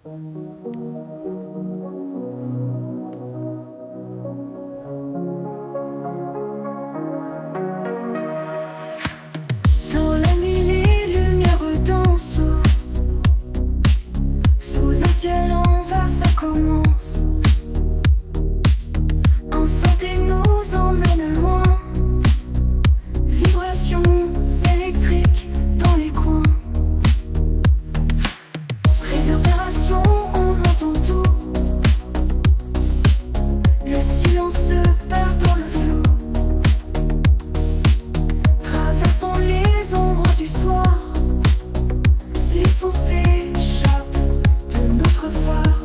Dans la nuit, les lumières dansent. Sous un ciel en verre, ça commence. Un synthé nous emmène loin. Vibrations électriques dans les coins. Réverbération, on entend tout. Le silence se perd dans le flou. Traversant les ombres du soir, les sons s'échappent de notre phare.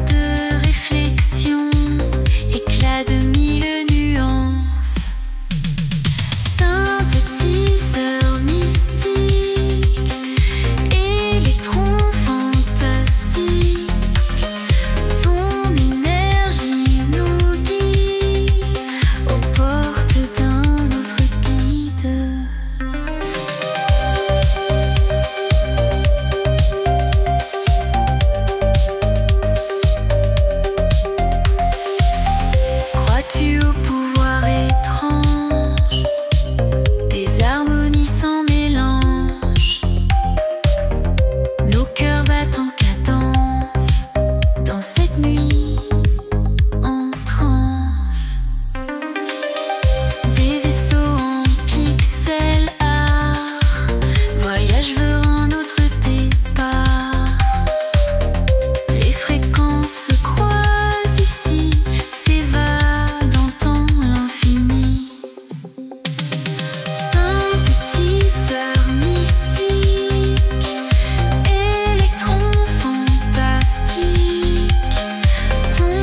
de réflexion, éclat de mille nuances. Synthétiseur mystique, électron fantastique, ton énergie nous guide aux portes d'un autre guide. Crois-tu au pouvoir étrange des harmonies sans mélange? Nos cœurs battent en cadence dans cette nuit en transe. Des vaisseaux en pixel art voyagent vers un autre départ. Les fréquences se croisent ici, s'évadent dans l'infini. Synthétiseur mystique, électron fantastique, ton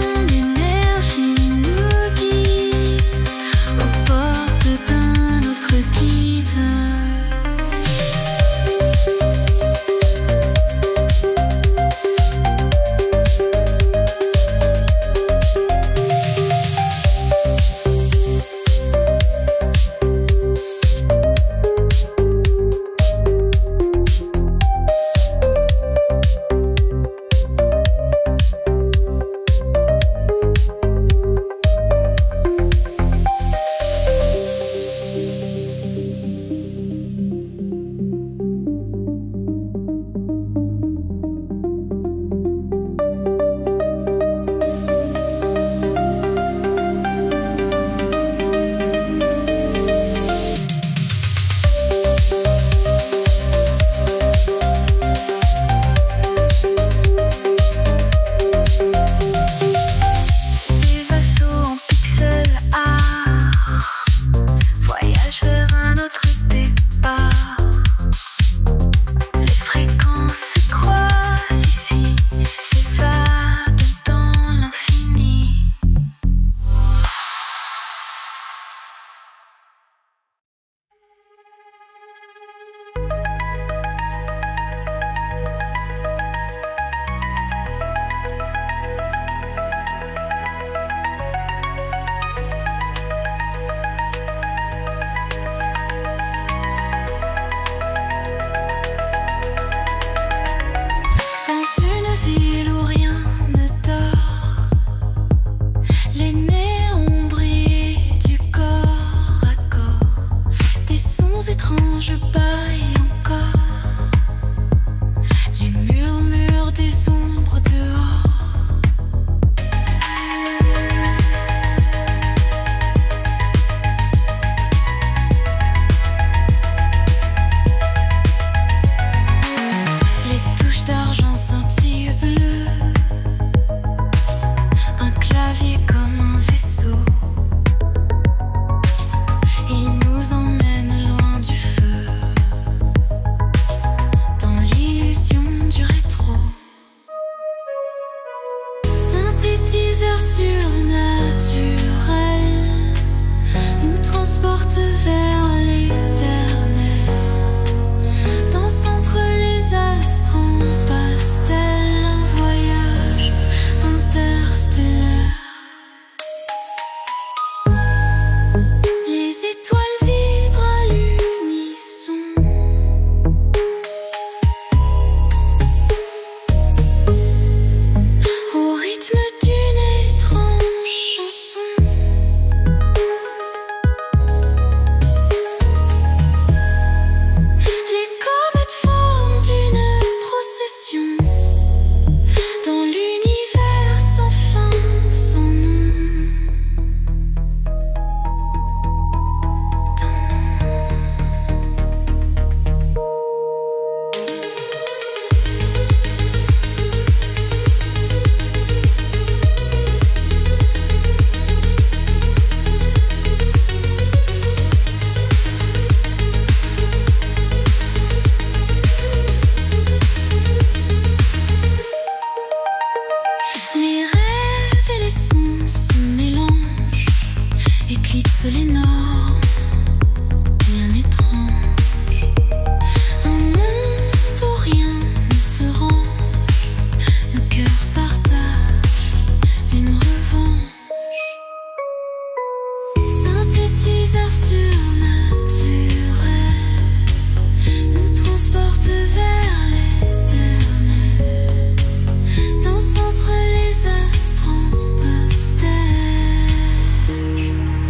éclipse les normes. Rien d'étrange, un monde où rien ne se range. Nos cœurs partagent une revanche. Synthétiseur surnaturel nous transporte vers l'éternel. Danse entre les astres en pastel,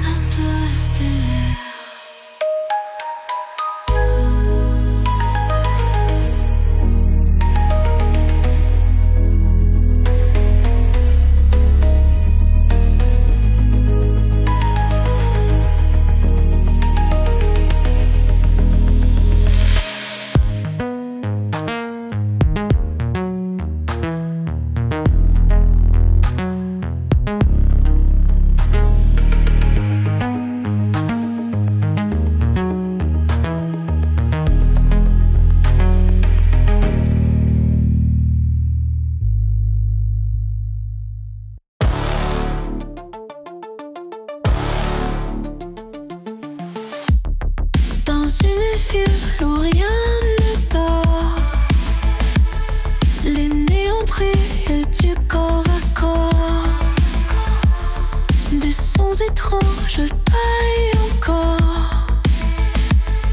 interstellaire. Dans une ville où rien ne dort, les néons brillent du corps à corps. Des sons étranges paillent encore,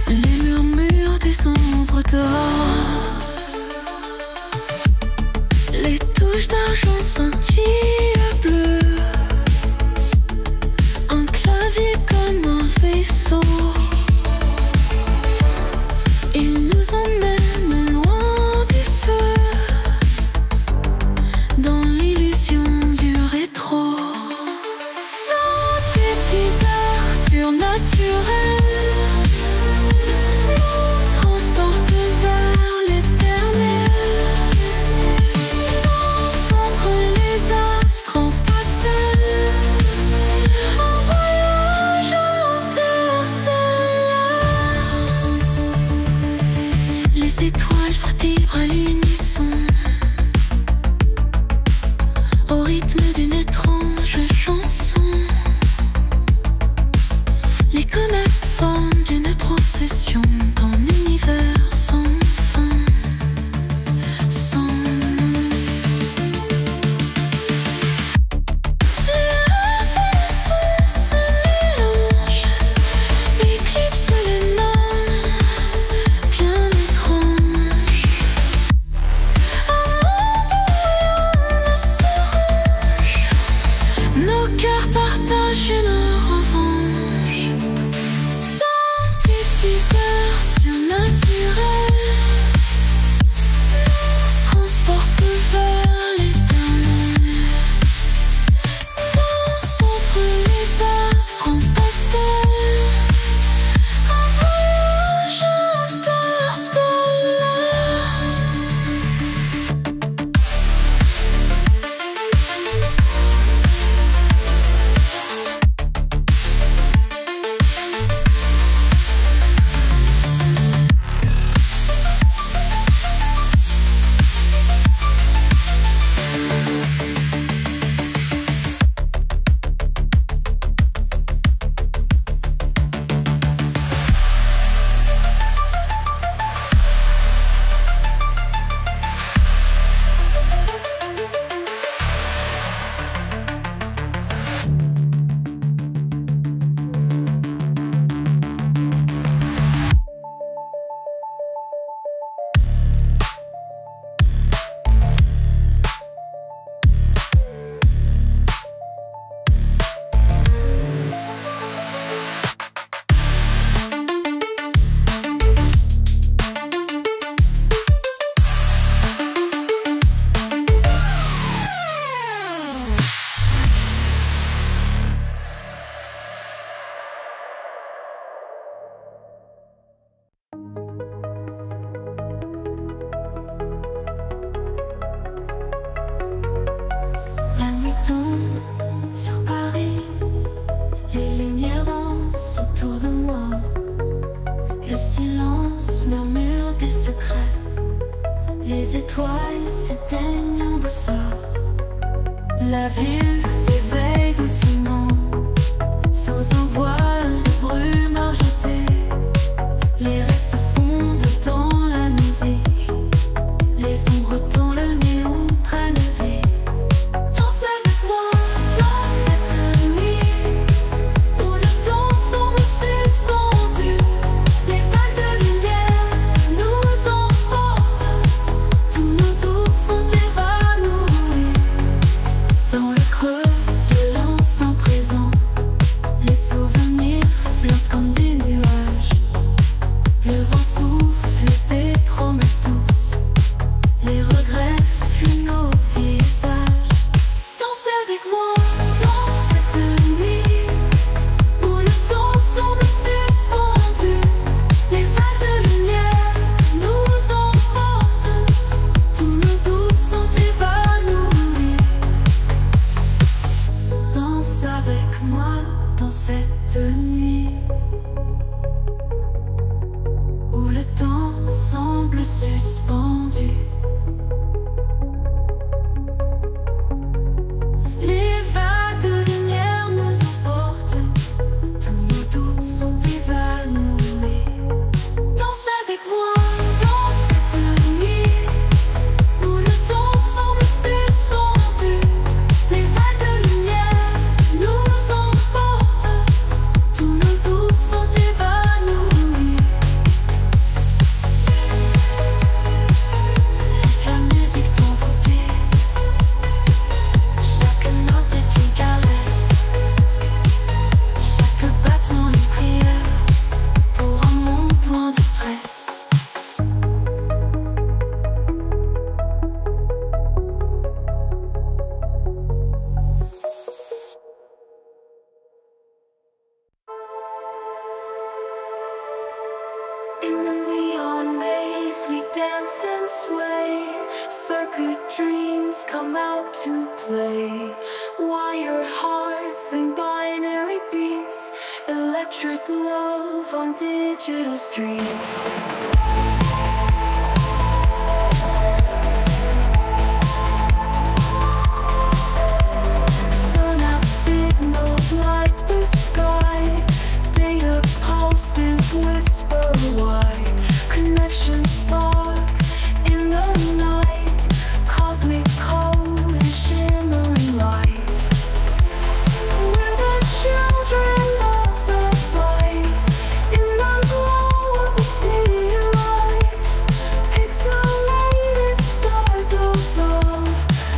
les murmures des ombres dehors. Les touches d'argent scintillent bleu, un clavier comme un vaisseau. Il nous emmène loin du feu, dans l'illusion du rétro. Synthétiseur surnaturel nous transporte vers l'éternel. Danse entre les astres en pastel, un voyage interstellaire. Les étoiles vibrent à l'unisson, au rythme d'une étrange chanson. Les comètes forment une procession dans l'univers sans fin, sans nom. Les rêves se mélangent, éclipsent les normes, bien étranges. Un monde où rien ne se range, nos cœurs partagent une revanche. Synthétiseur surnaturel nous transporte vers l'éternel. Danse entre les astres en pastel, un voyage interstellaire. La nuit tombe sur Paris, les lumières dansent autour de moi. Le silence murmure des secrets, les étoiles s'éteignent en douceur. La ville s'éveille doucement sous en voile de brume argentée. Les rêves se fondent dans la musique. Les ombres dans le néon prennent vie. Danse avec moi dans cette nuit où le temps semble suspendu. Les vagues de lumière nous emportent. Tous nos doutes sont évanouis. Dans le creux de l'instant présent, les souvenirs flottent comme des nuages. Le vent souffle des promesses douces. Les regrets fuient nos visages. Danse avec moi dans cette nuit où le temps semble suspendu. Les vagues de lumière nous emportent. Tous nos doutes sont évanouis. Danse avec moi dans cette nuit où le temps semble suspendu. Les vagues de lumière nous emportent. Tous nos doutes sont évanouis. Danse avec moi dans cette nuit où le temps semble suspendu. Les vagues de lumière nous emportent. Tous nos doutes sont évanouis. Laisse la musique t'envelopper. Chaque note est une caresse. Chaque battement une prière pour un monde loin de stress. In the neon maze we dance and sway. Circuit dreams come out to play. Wired hearts and binary beats. Electric love on digital streets. Synapse signals light the sky. Data pulses whisper wide. Connections spark in the night. Cosmic code and shimmering light. We're the children of the light. In the glow of the city light. Pixelated stars above.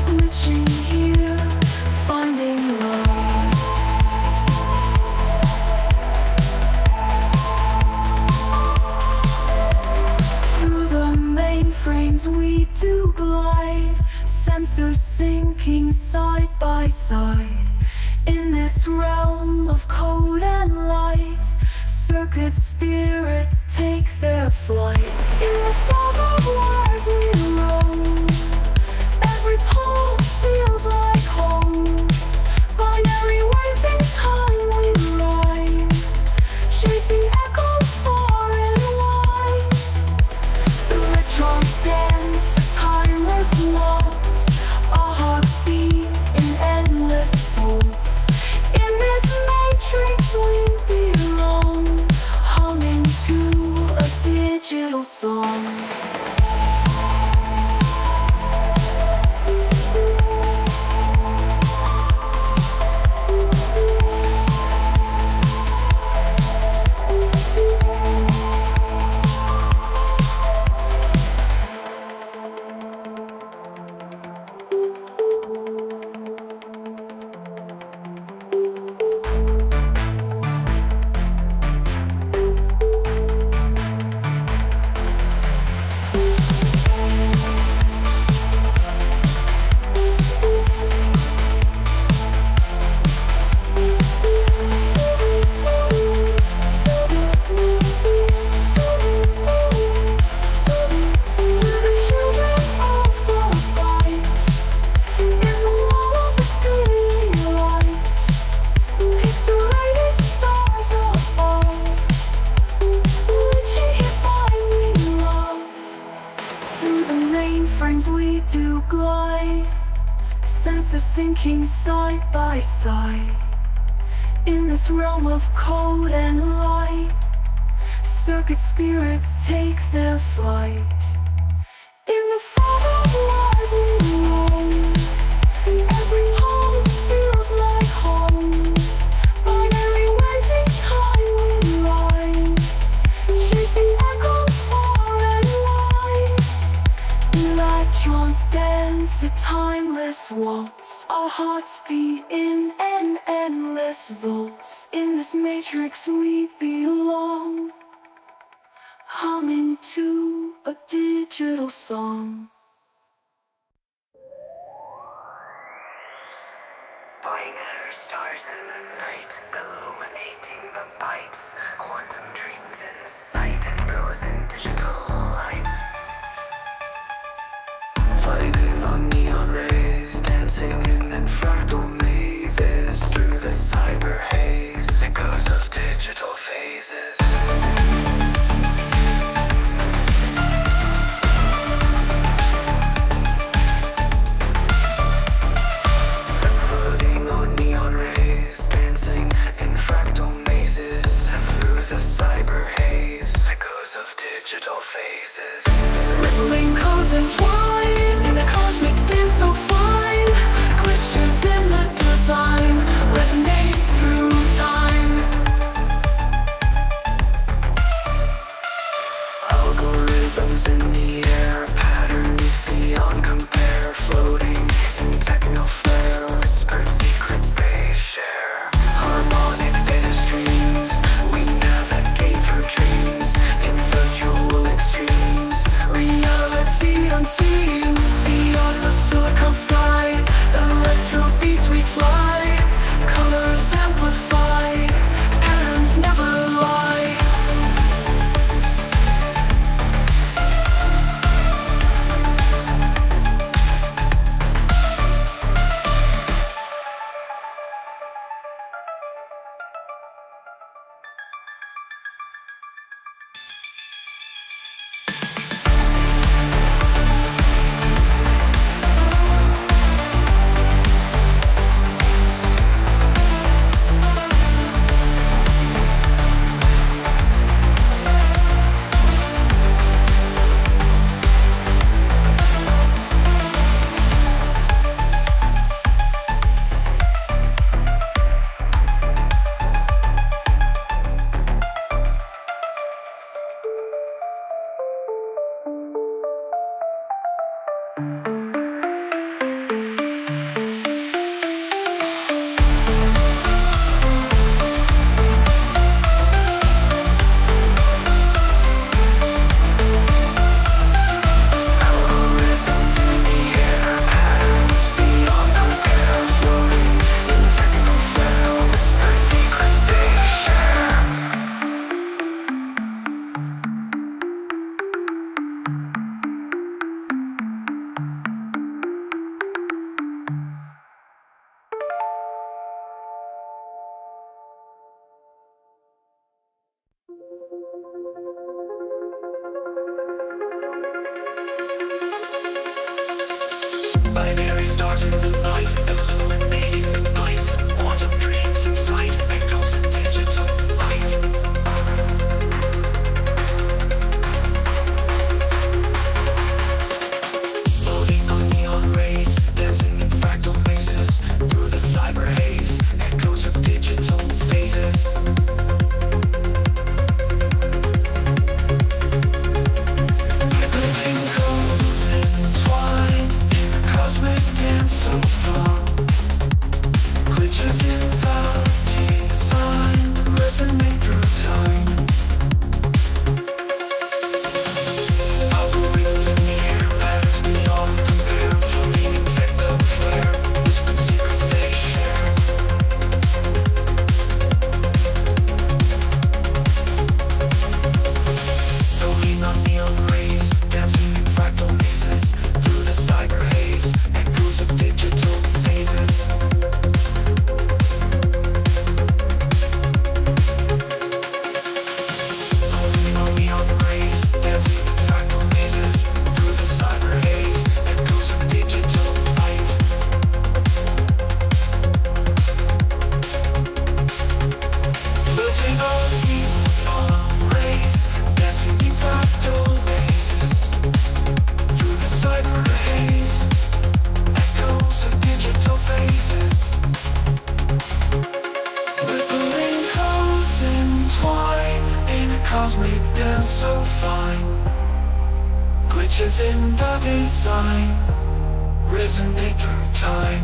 Glitching here, finding love. Through the mainframes we do glide. Sensors sinking side by side. In this realm of code and light. Circuit spirits take their flight. In the fog of wires we roam. Every pulse feels like home. Binary waves in time we ride. Chasing echoes far and wide. Electrons dance a timeless waltz. Our hearts beat in endless folds. In this matrix we belong. Humming to a digital song. Sensors sinking side by side. In this realm of code and light, circuit spirits take their flight. In the fog of wars we roam, and every pulse feels like home. Binary waves in time we ride, chasing echoes far and wide. Electrons dance a timeless waltz, our hearts beat in an endless vaults. In this matrix we belong, humming to a digital song. Binary stars in the night, illuminating the bytes. Quantum dreams in sight and goes in digital lights. Fighting on neon rays, dancing in fractal mazes. Through the cyber haze, echoes of digital phases. Digital phases. Rippling codes entwine in a cosmic dance so fine. Glitches in the design resonate through time. Algorithms in the air, patterns beyond compare. Floating in techno flare, whispered secrets they share. Harmonic data streams, we navigate through dreams. In virtual extremes, reality unseen. Beyond the silicon sky, electro beats we fly. Colors amplified, patterns never lie. Binary stars in the night, illuminating the nights. Quantum dreams in sight, echoes in digital light. Floating on neon rays, dancing in fractal mazes. Through the cyber haze, echoes of digital phases. Rippling codes entwine, cosmic dance so far. Changes in the design resonate through time.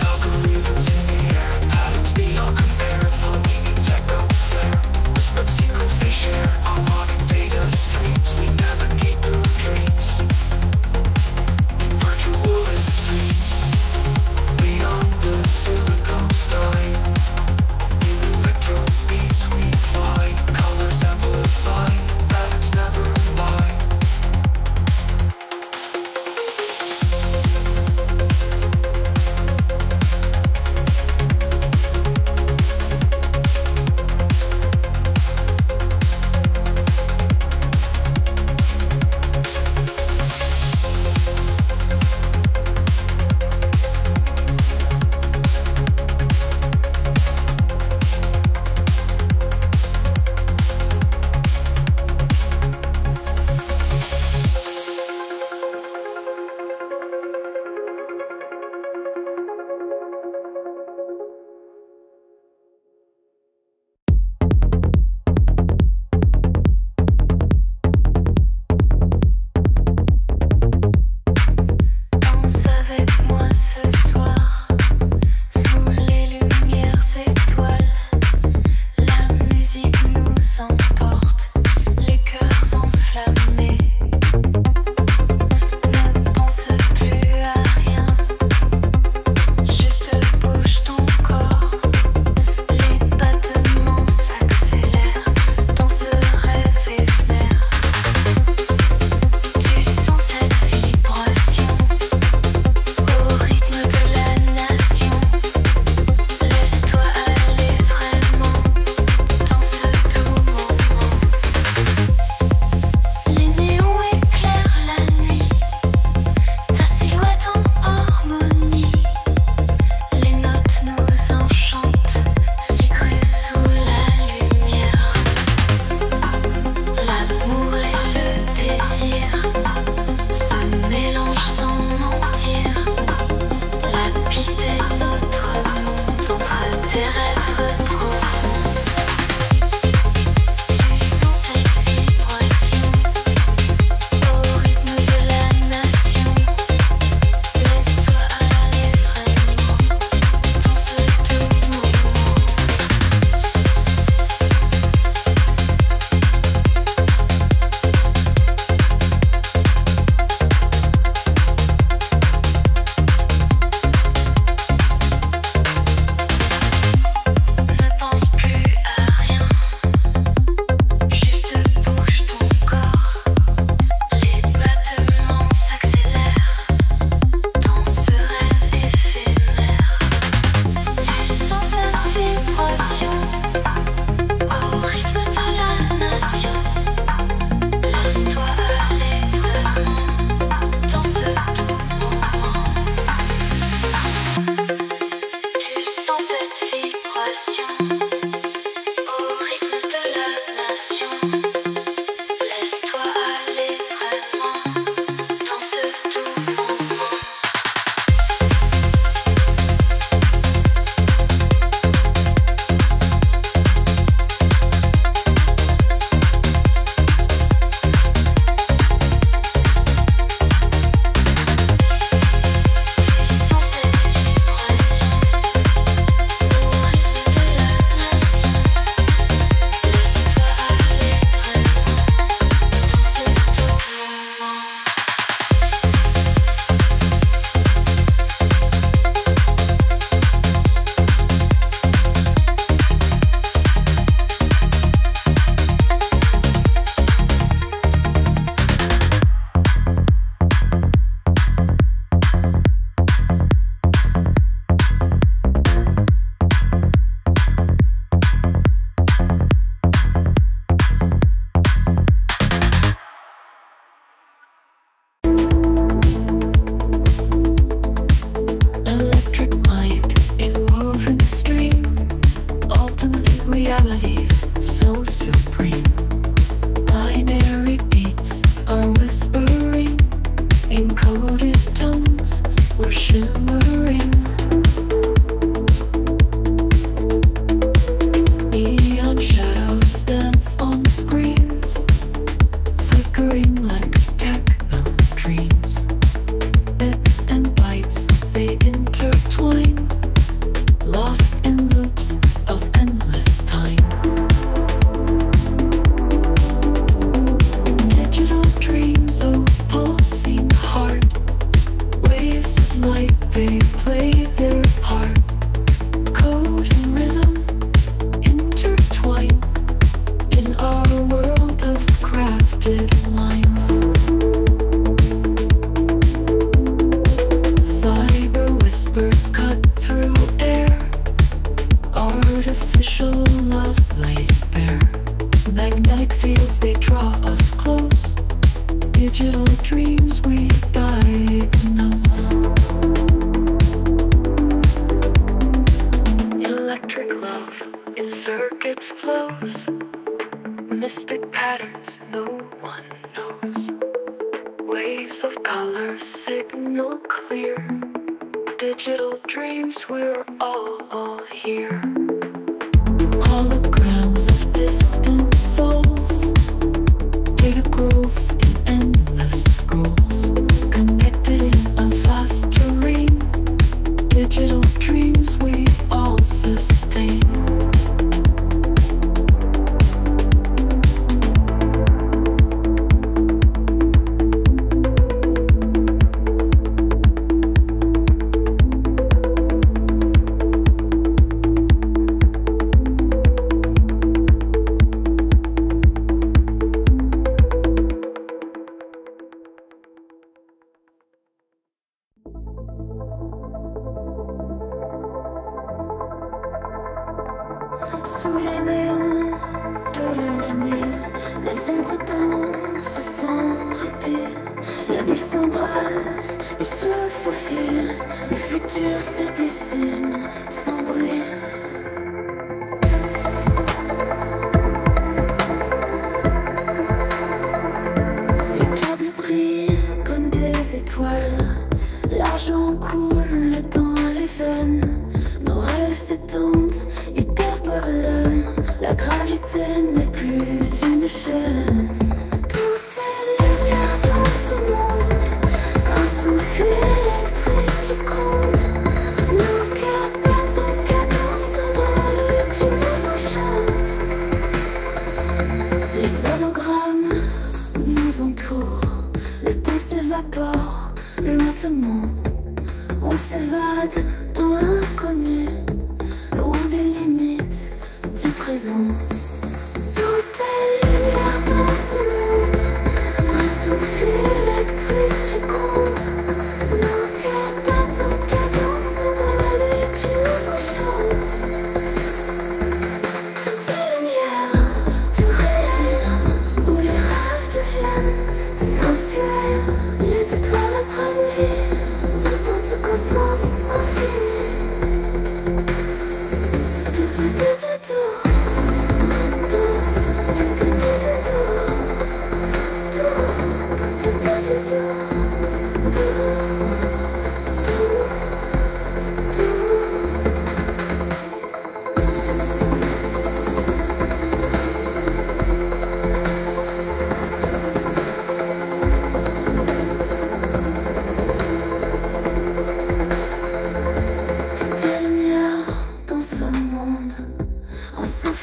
Algorithms in the air, patterns beyond compare, floating in techno flare. Whispered secrets they share, harmonic data streams. We navigate through dreams in virtual streets beyond the silicon sky. In electro beats we fly, colors amplify, patterns never lie. patterns no one knows. Waves of color signal clear. Digital dreams, we're all here. Holograms of distant souls. Data grooves in endless scrolls. Connected in a vast terrain. Digital dreams we all sustain. Sous les néons de la lumière, les ombres dansent sans répit. La nuit s'embrasse et se faufile. Le futur se dessine sans bruit. Les câbles brillent comme des étoiles. L'argent coule dans les veines. Nos rêves s'étendent. La gravité n'est plus une chaîne. Tout est lumière dans ce monde. Un souffle électrique qui compte. Nos cœurs battent en cadence dans la rue qui nous enchante. Les hologrammes nous entourent. Le temps s'évapore lentement. On s'évade dans l'inconnu, loin des limites du présent. Tout est lumière dans ce monde. Un souffle électrique qui compte. Nos cœurs battent en cadence dans la nuit qui nous enchante. Tout est lumière du réel, où les rêves deviennent sensuels. Les étoiles prennent vie dans ce cosmos infini.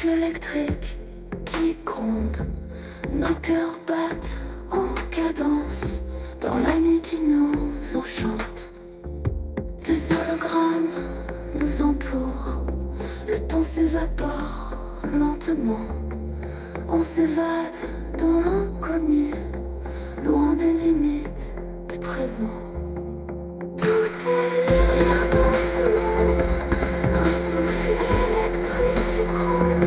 Électrique qui gronde, nos cœurs battent en cadence dans la nuit qui nous enchante. Des hologrammes nous entourent, le temps s'évapore lentement. On s'évade dans l'inconnu, loin des limites du présent. Tout est lumière dans ce monde, un souffle électrique qui gronde.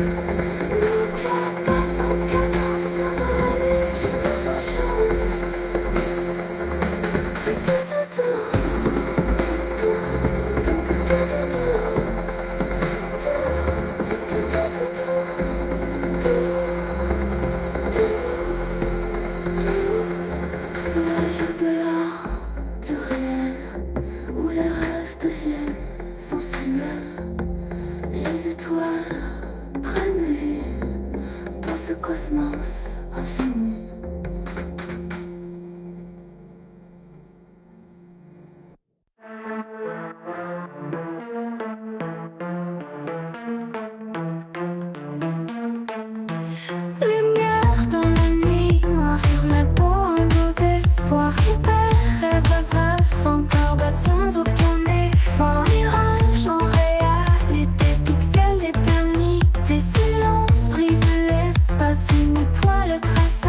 Les étoiles prennent vie dans ce cosmos infini. Lumière dans la nuit, noir sur la peau, un beau espoir hyper, rêve bref, encore battre sans aucun effort. Mirage en réalité, pixel d'éternité, silence brise l'espace, une étoile trace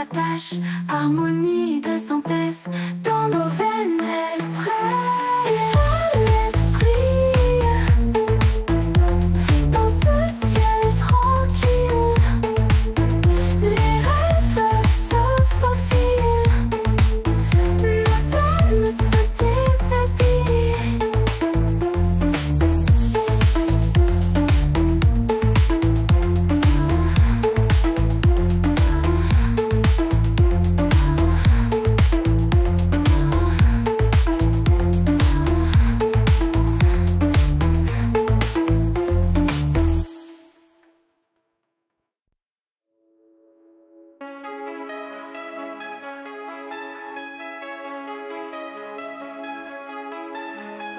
s'attache, harmonie de synthèse dans nos veines, elle prête l'esprit dans ce ciel tranquille. Les rêves se faufilent, nos âmes se déshabillent.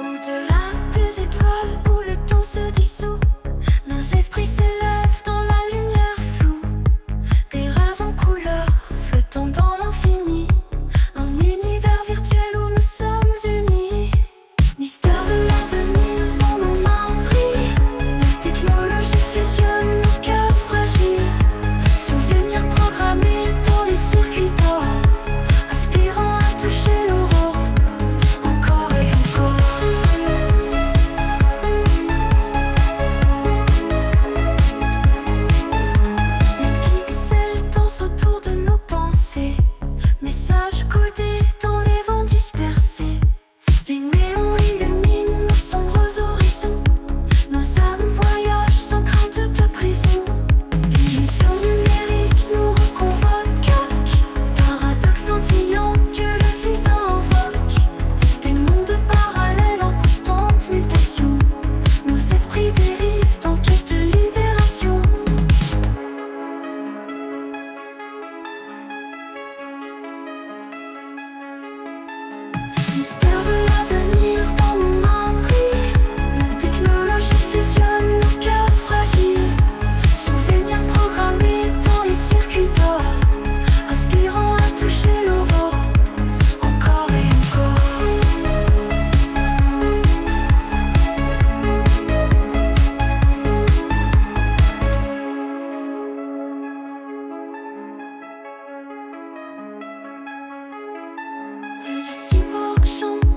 Au-delà des étoiles où le temps se dissout, nos esprits s'élèvent dans la lumière floue. Des rêves en couleur flottant dans l'infini, un univers virtuel où nous sommes unis. Mystère de l'avenir dans nos mains brille, la technologie fusionne nos cœurs fragiles. Souvenirs programmés dans les circuits d'or, aspirant à toucher l'aurore. Encore et encore. Les pixels dansent autour de nos pensées, messages codés dans les vents dispersés. Les néons illuminent nos sombres horizons, nos âmes voyagent sans crainte de prison. L'illusion numérique nous reconvoque, paradoxe scintillant que le vide invoque. Des mondes parallèles en constante mutation, nos esprits dérivent en quête de libération. Mystère de l'avenir dans nos mains brille, la technologie fusionne nos cœurs fragiles. Souvenirs programmés dans les circuits d'or, aspirant à toucher l'aurore. Encore et encore. Les cyborgs chantent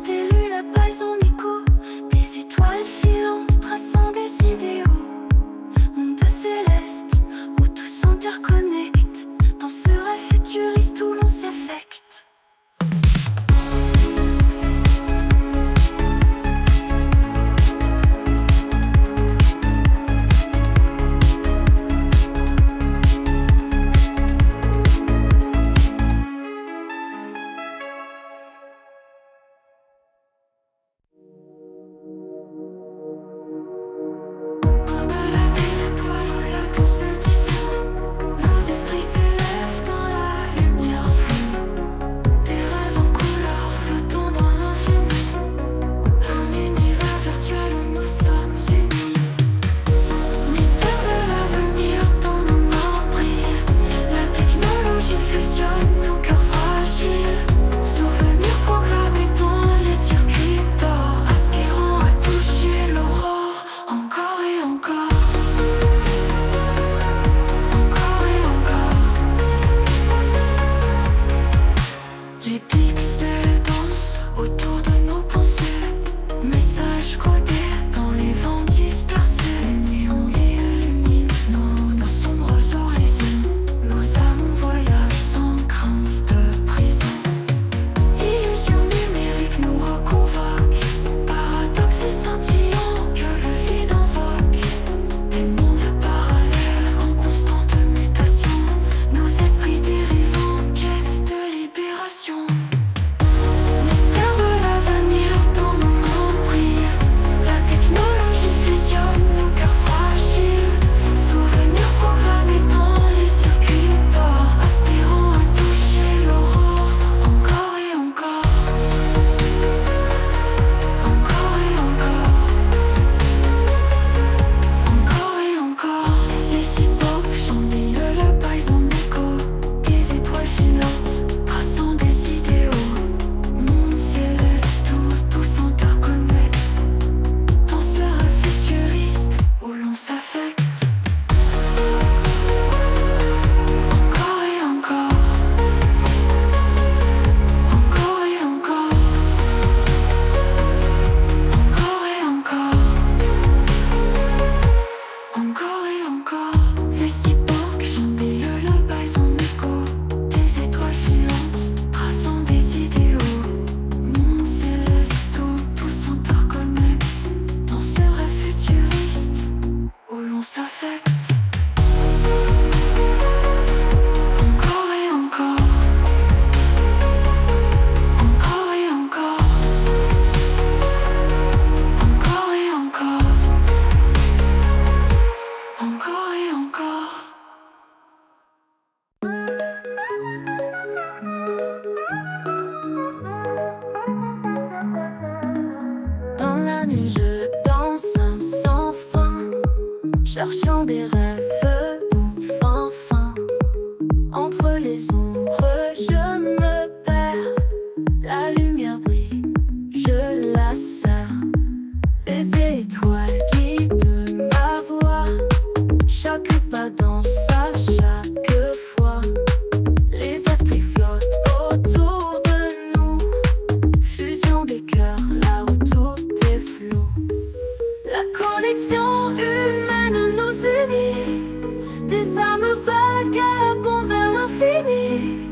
nuit je danse sans fin, cherchant des rêves bouffant fin. Entre les ombres je me perds, la lumière brille, je la serre. Les étoiles guident ma voix, chaque pas danse à chaque fois. Les esprits flottent autour de nous, fusion des cœurs là où tout est flou. La connexion humaine nous unit, des âmes vagabondes vers l'infini.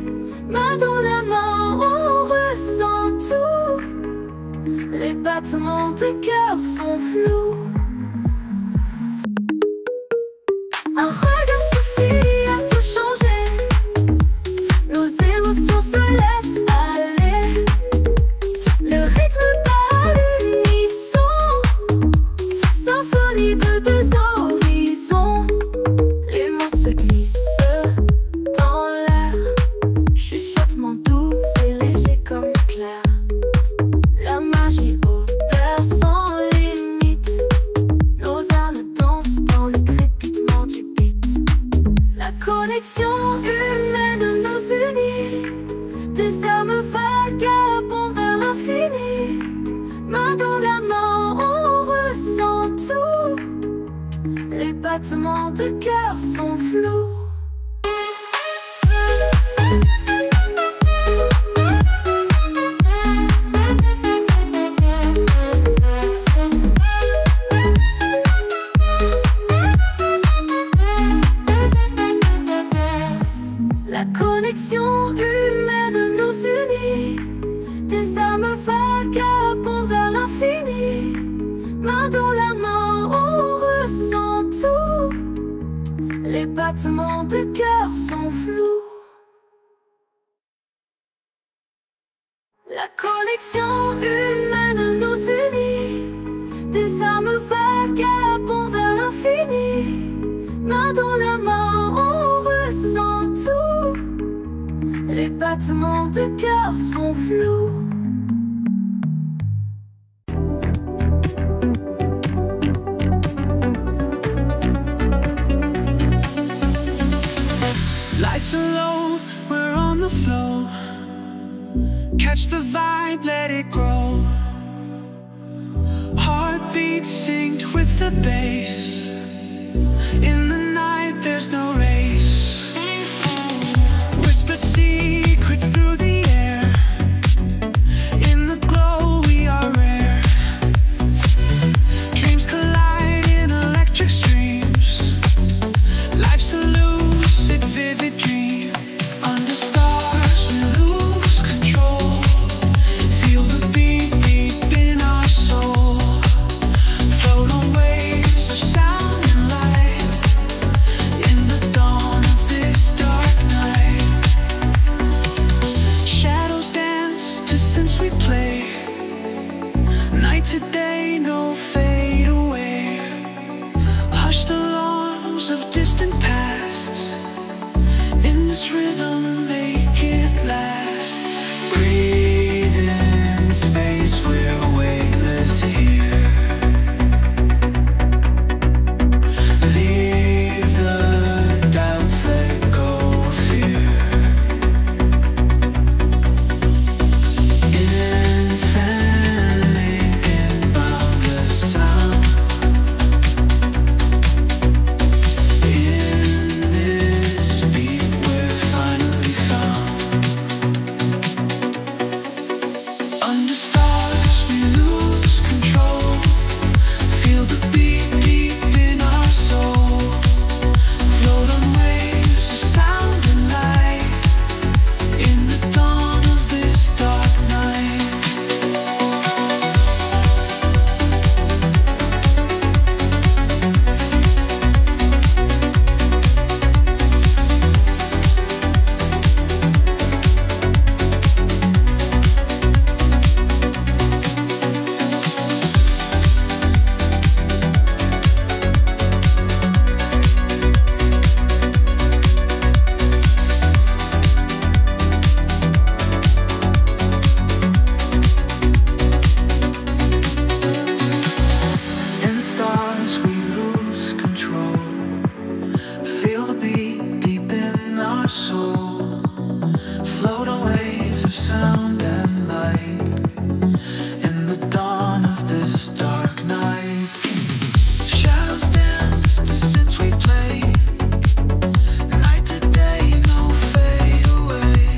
Main dans la main, on ressent tout, les battements de cœur sont flous. Un regard suffit à tout changer, nos émotions se laissent aller. Le rythme bat à l'unisson, symphonie de deux horizons. Les mots se glissent dans l'air, chuchotement doux et léger comme l'éclair. La magie opère sans limite, nos âmes dansent dans le crépitement du beat. La connexion humaine nous unit, des âmes vagabondes vers l'infini. Main dans la main, on ressent tout, les battements de cœur sont flous. La connexion humaine nous unit, des âmes vagabondes vers l'infini. Main dans la main, on ressent tout, les battements de cœur sont flous. La connexion humaine nous unit, des âmes vagabondes vers l'infini. Main dans la main, on ressent tout, les battements de cœur sont flous. Lights are low, we're on the flow. Catch the vibe, let it grow. Heartbeats synced with the bass. In the night there's no race. Whisper secrets through the air. In the glow we are rare. Dreams collide in electric streams. Life's a lucid, vivid dream. Under stars we lose control. Feel the beat deep in our soul. Float on waves of float on waves of sound and light in the dawn of this dark night. Shadows dance to synths we play, night to day, no fade away.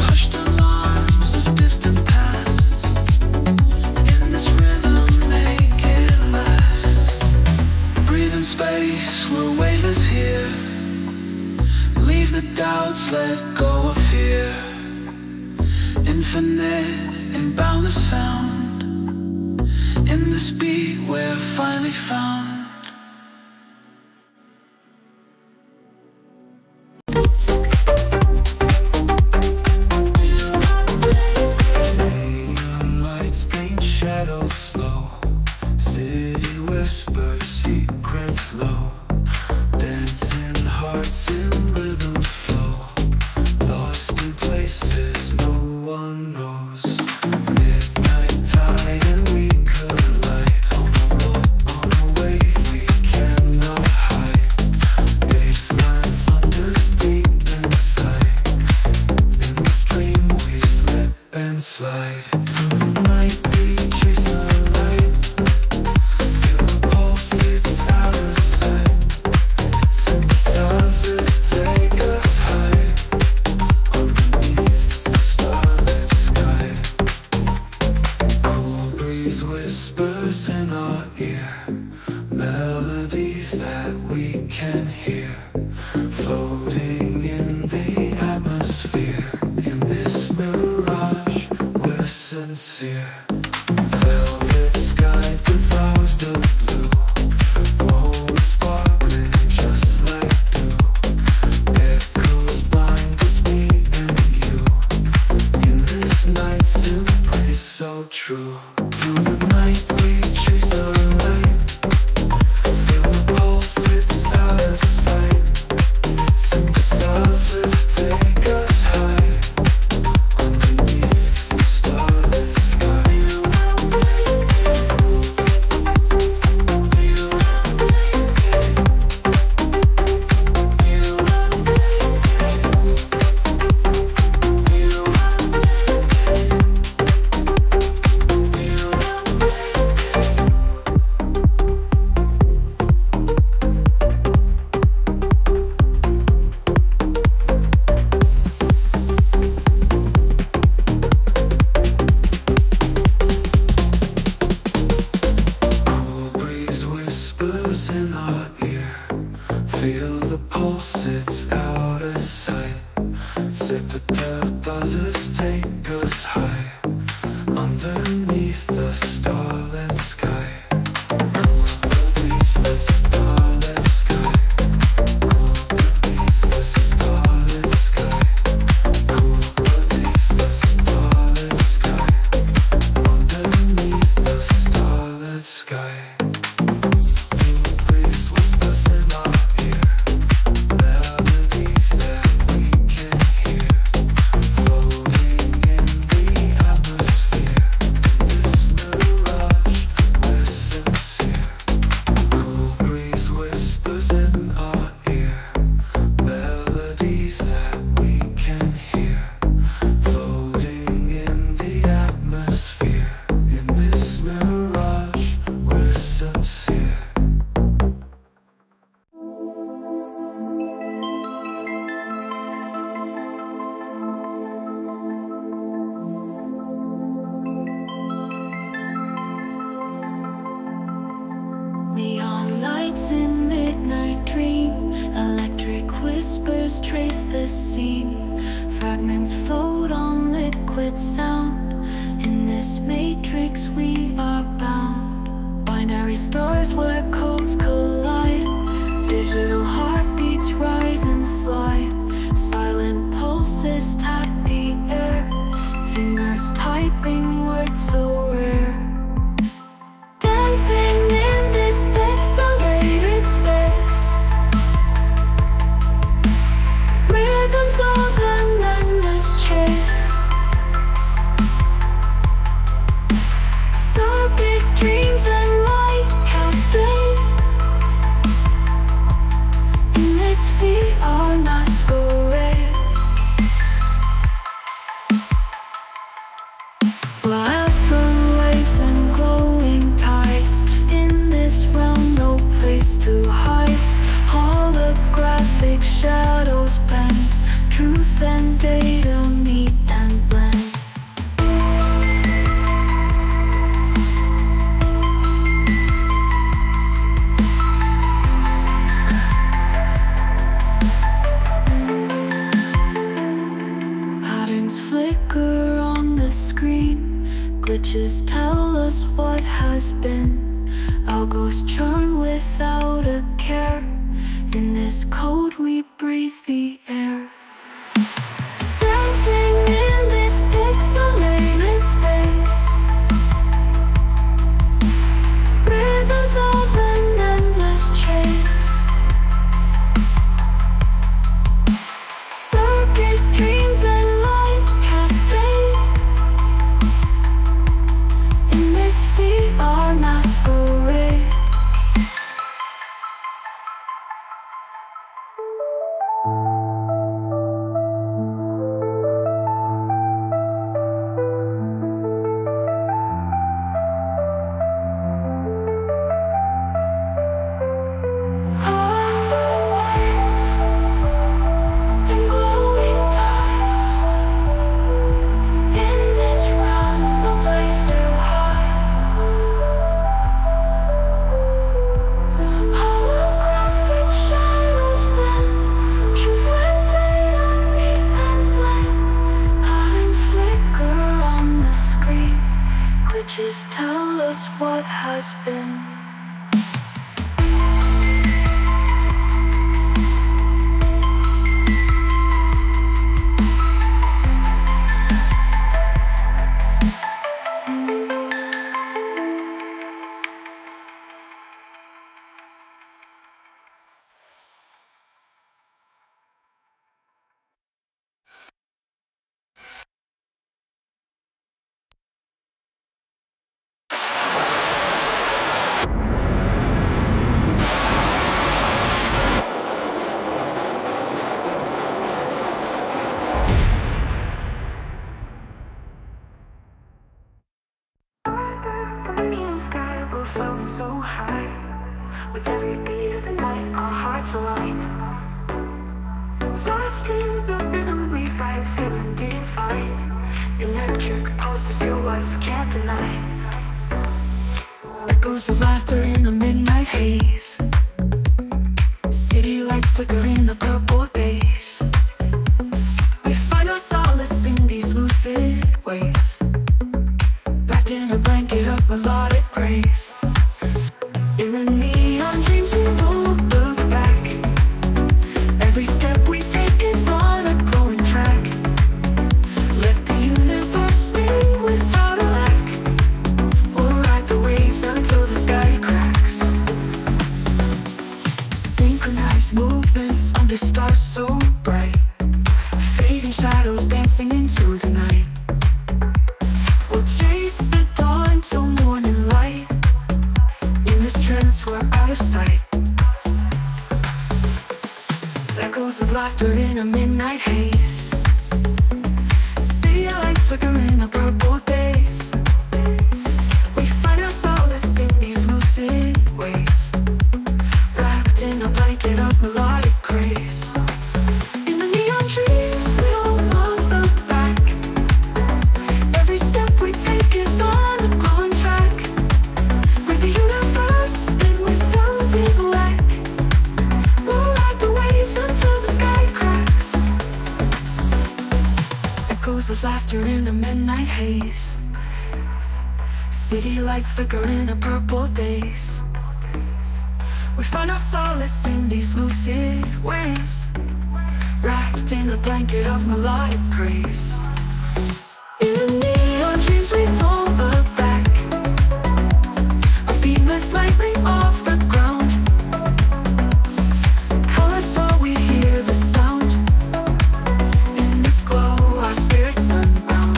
Hushed alarms of distant pasts, in this rhythm make it last. Breathe in space, we're weightless here. Leave the doubts, let go of fear. Infinite and boundless sound, in this beat we're finally found. Neon lights paint shadows slow, city whispers secrets low, dancing hearts in rhythm flow, lost in places no one knows. Midnight tide and we collide, on a wave we cannot hide. Baseline thunders deep inside, in this dream we slip and slide. Through the night we chase the light, feel the pulse, it's out of sight. Synthesizers take us high, underneath the starlit sky. Cool breeze whispers in our ear, melodies that we can hear, floating in the atmosphere. In this mirage, we're sincere. Velvet sky devours the blue, gold sparkling just like dew. Echoes bind us, me and you, in this night's embrace so true. Through the night we chase the light, feel the pulse, it's out of sight. Synthesizers take us high, underneath the starlit sky. Cool breeze whispers in our ear, feel the pulse, it's out of sight. Zip-a-dub buzzers take us high, underneath the starlit sky. Underneath the starlit sky, underneath the starlit sky, underneath the starlit sky, underneath the starlit sky. Breeze whispers in our ear, melodies that we can hear, floating in the atmosphere. In this mirage, we're sincere. Cool breeze whispers in our ear, melodies that we can hear, floating in the atmosphere. In this mirage, we're sincere. Neon lights in midnight dream, electric whispers trace the scene. Fragments float on liquid sound, in this matrix we are bound. Binary stars where codes collide, digital heartbeats rise and slide. Silent pulses tap the air, fingers typing words so rare. Dancing in this pixelated space, rhythms of an endless chase. Circuit dreams and light cascade, truth and data meet and blend. Patterns flicker on the screen, glitches tell us what has been. Algos churn without a care. In this code we breathe the air. Dancing in this pixelated space, rhythms of an endless chase. Circuit dreams and light cascade in this VR masquerade. Just tell us what has been. Floating so high, with every beat of the night, our hearts align. Lost in the rhythm we vibe, feeling divine. Electric pulses your voice can't deny. Echoes of laughter in the midnight haze. City lights flicker in the purple days. We find our solace in these lucid ways, wrapped in a blanket of melodic praise. In the neon dreams we won't look back. Every step we take is on a glowing track. Let the universe spin without a lack. We'll ride the waves until the sky cracks. Synchronized movements under stars so bright, fading shadows dancing into the night. We'll chase the dawn till morning light. In this trance we're out of sight. Echoes of laughter in a midnight haze. City lights flicker in the purple days. We find our solace in these lucid ways, wrapped in a blanket of melodic grace. In the neon dreams we'll not look back. Every step we take is on a glowing track. With the universe spin without a lack. We'll ride the waves until the sky cracks. Echoes of laughter in a midnight haze. City lights flicker in the purple days. We find our solace in these lucid ways, wrapped in a blanket of melodic praise. In the neon dreams we don't look back. Our feet lift lightly off the ground. Colors so we hear the sound. In this glow our spirits unbound.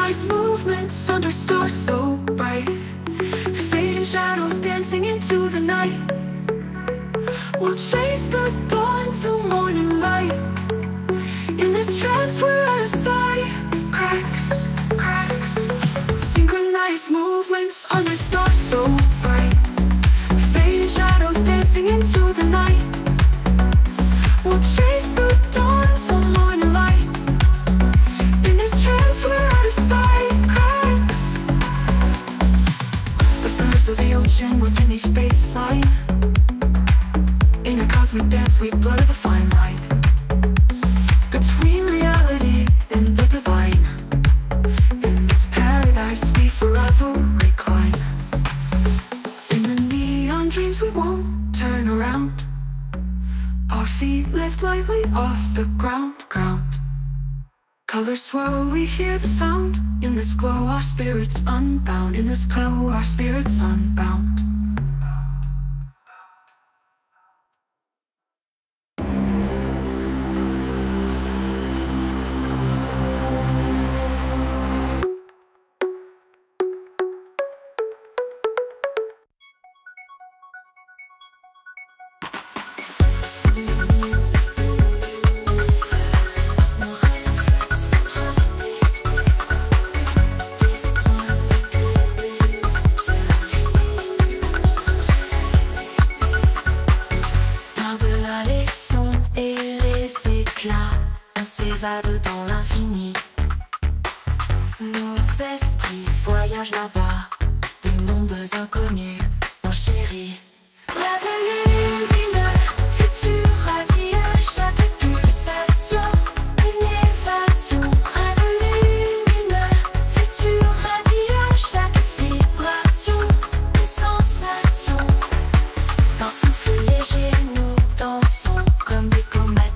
Synchronized movements under stars so bright, fading shadows dancing into the night. We'll chase the dawn till morning light. In this trance we're out of sight. Cracks, cracks. Synchronized movements under stars so bright, fading shadows dancing into the night. We'll chase the dawn till morning light. In this trance we're out of sight. Cracks. The stars of the ocean within each baseline. In a cosmic dance we blur the fine line between reality and the divine. In this paradise we forever recline. In the neon dreams we won't turn around. Our feet lift lightly off the ground. Colors swirl, we hear the sound. In this glow our spirits unbound. In this glow our spirits unbound. On s'évade dans l'infini. Nos esprits voyagent là-bas, des mondes inconnus, mon chéri. Rêve lumineux, futur radieux, chaque pulsation, une évasion. Rêve lumineux, futur radieux, chaque vibration, une sensation. D'un souffle léger, nous dansons comme des comètes.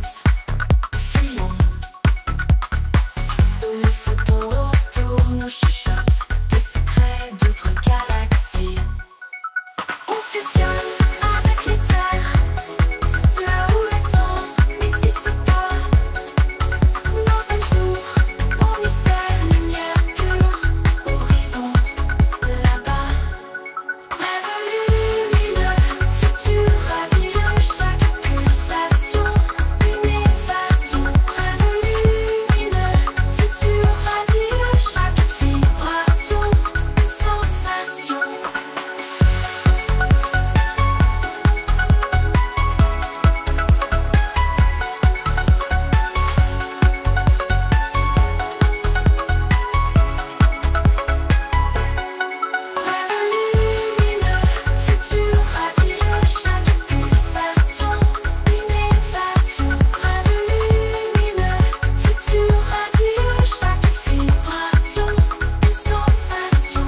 Les photos autour nous chuchotent des secrets d'autres galaxies. On fusionne avec les terres, là où le temps n'existe pas. Nos âmes s'ouvrent au mystère, lumière pure, horizon là-bas. Rêve lumineux, futur radieux, chaque pulsation, une évasion. Rêve lumineux, futur radieux, chaque vibration, une sensation. Rêve lumineux, futur radieux, chaque pulsation, une évasion. Rêve lumineux, futur radieux, chaque vibration, une sensation.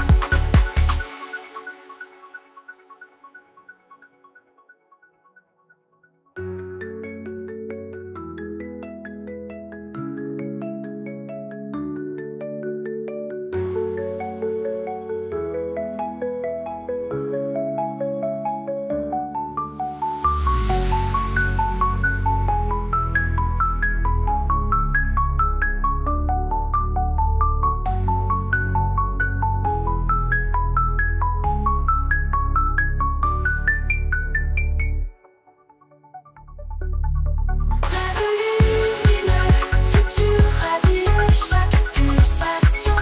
Rêve lumineux, futur radieux, chaque pulsation,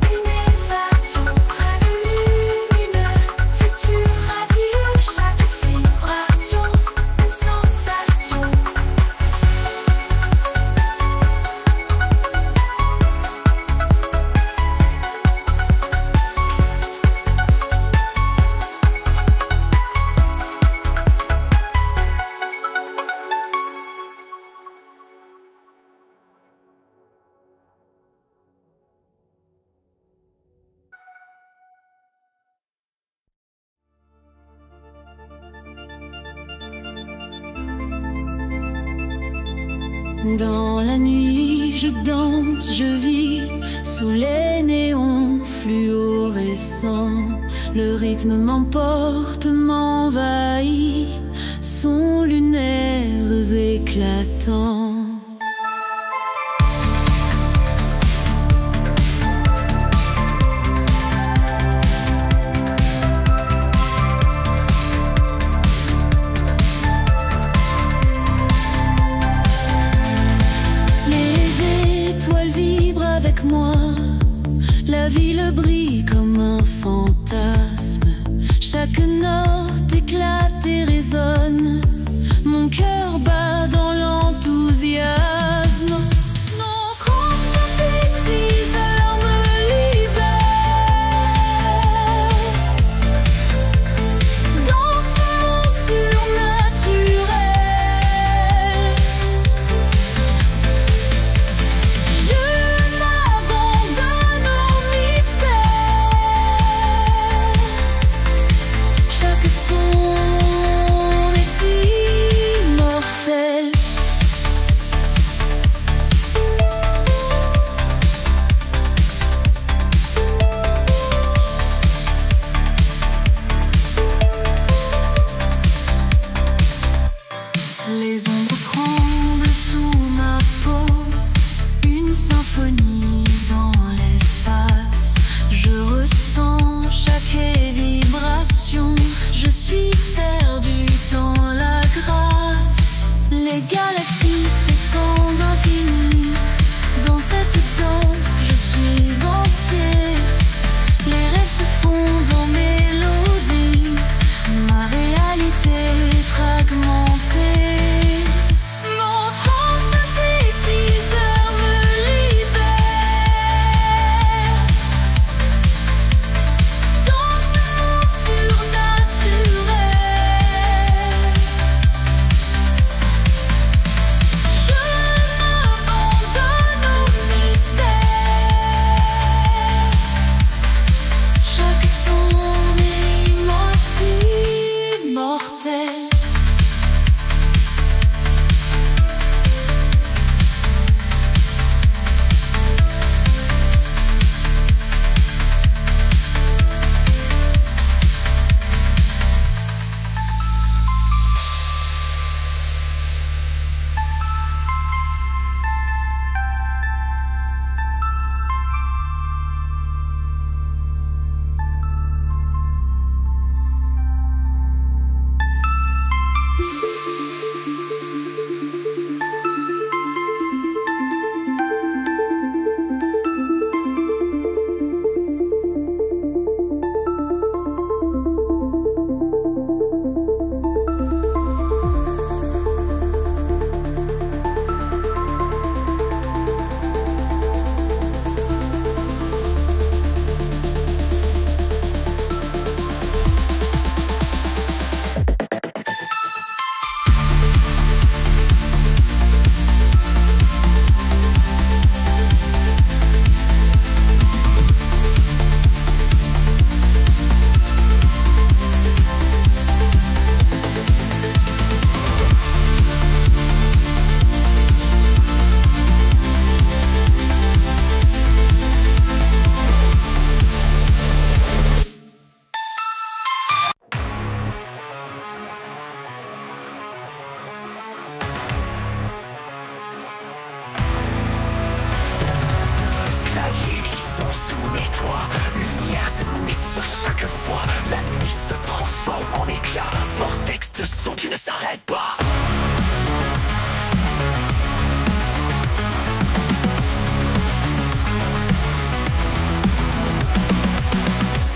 une évasion. Rêve lumineux, futur radieux, chaque vibration, une sensation. Dans la nuit, je danse, je vis sous les néons fluorescents. Le rythme m'emporte, m'envahit, sons lunaires éclatants. La ville brille comme un fantasme. Chaque note éclate et résonne. Mon cœur bat dans l'enthousiasme. Notre synthétiseur me libère. Dans ce monde surnaturel, je m'abandonne au mystère. Chaque son est immortel. Les ombres tremblent sous ma peau, une symphonie dans l'espace. Je ressens chaque vibration, je suis perdu dans la grâce. Les galaxies s'étendent d'infini, dans cette danse je suis entier. Les rêves se fondent en mélodie, ma réalité est fragmentée. Notre synthétiseur me libère. Dans ce monde surnaturel, je m'abandonne au mystère. Chaque son est immortel. Claviers qui sont sous mes toits, lumière s'éblouit sur chaque fois. La nuit se transforme en éclat, vortex de son qui ne s'arrête pas.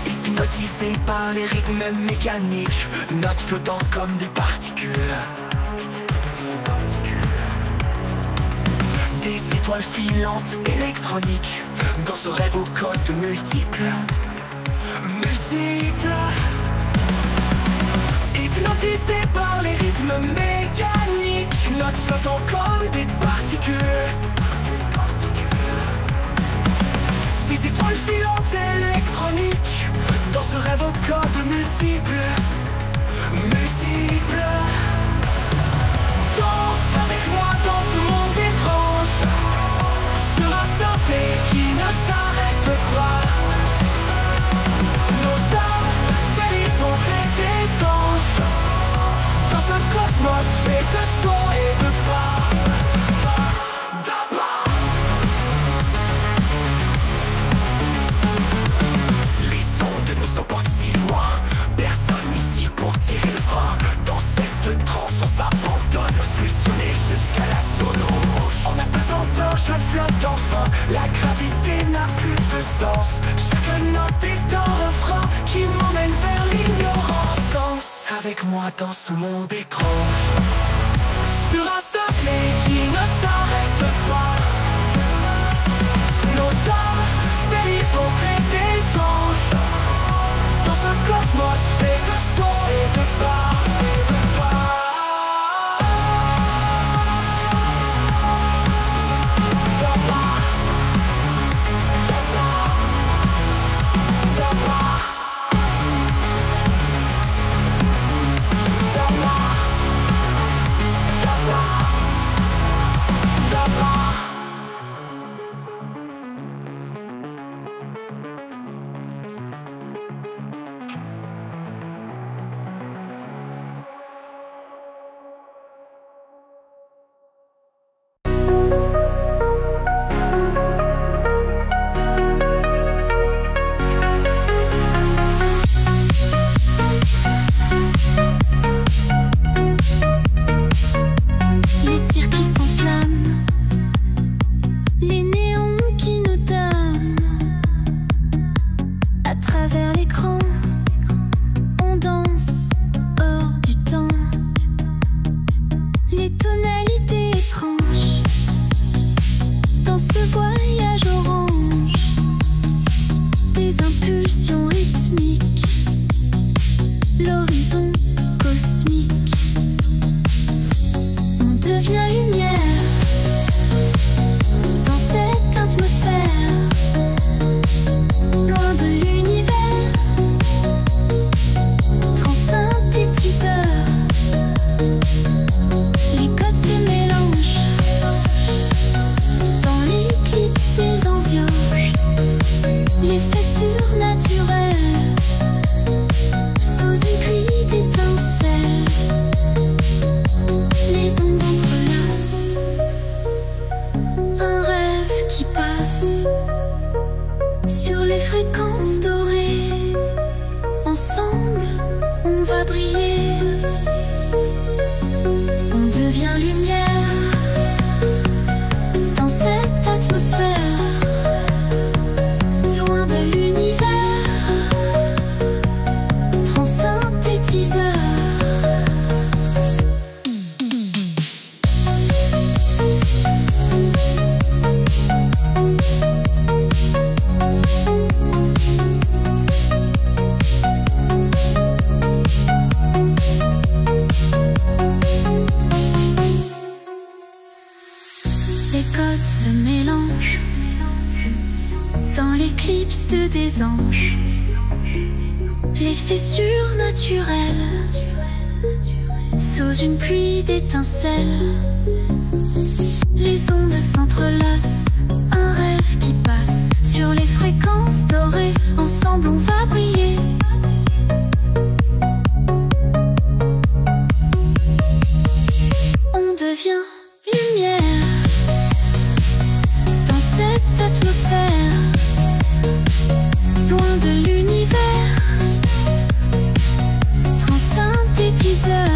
Hypnotisé par les rythmes mécaniques, notes flottant comme des particules. Des étoiles filantes électroniques, dans ce rêve aux codes multiples. Hypnotisé par les rythmes mécaniques, notes flottant comme des particules. Des étoiles filantes électroniques, dans ce rêve aux codes multiples. Danse avec moi dans ce monde étrange, sur un synthé qui ne s'arrête pas. Nos âmes délivrent contre des anges, dans ce cosmos fait de son et de pas. Les ondes nous emportent si loin, personne ici pour tirer le frein. Dans cette transe on s'abandonne, fusionné jusqu'à la zone rouge. En apesanteur je flotte enfin, la gravité n'a plus de sens. une note est un refrain qui m'emmène vers l'ignorance. Danse avec moi dans ce monde étrange, sur un sommet qui ne s'arrête pas. Nos âmes délivrer des anges dans un cosmos fait de son et de pas. Sur les fréquences dorées, ensemble on va briller. On devient lumière dans cette atmosphère, loin de l'univers, transsynthétiseur. Les codes se mélangent dans l'éclipse des anges. L'effet surnaturel sous une pluie d'étincelles. Les ondes s'entrelacent, un rêve qui passe sur les fréquences dorées. Ensemble on va briller. On devient lumière dans cette atmosphère, loin de l'univers, transsynthétiseur.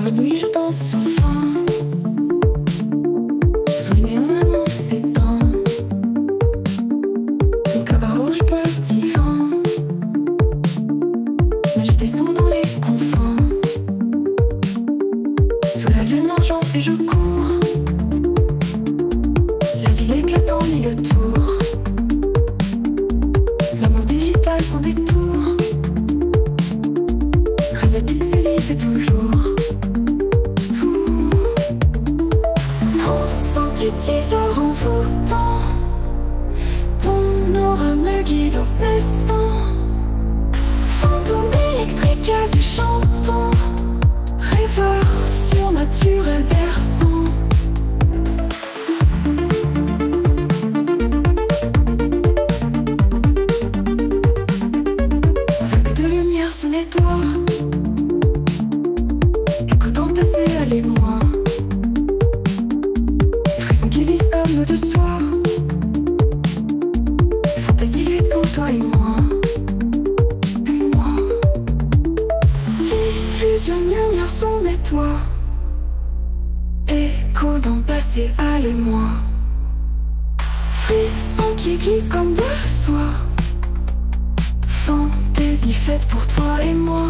la nuit je danse sans fin. Sous les néons le monde s'éteint. Mon cabaret petit vin. Mais je descends dans les confins. Sous la lune argentée je cours. La ville éclate en mille tours. L'amour digital sans détour. Rêve pixelisé toujours. Prends synthétiseur envoûtant. Ton aura me guide incessant. Fantôme électrique quasi chantant. Rêveur surnaturel berçant. Vague de lumière sous mes doigts. Écho dans le passé, allez-moi. Frissons qui glissent comme de soie. Fantaisie faite pour toi et moi. L'illusion lumière sous mes toits. Écho dans le passé, allez-moi. Frisson qui glisse comme de soie. Fantaisie faite pour toi et moi.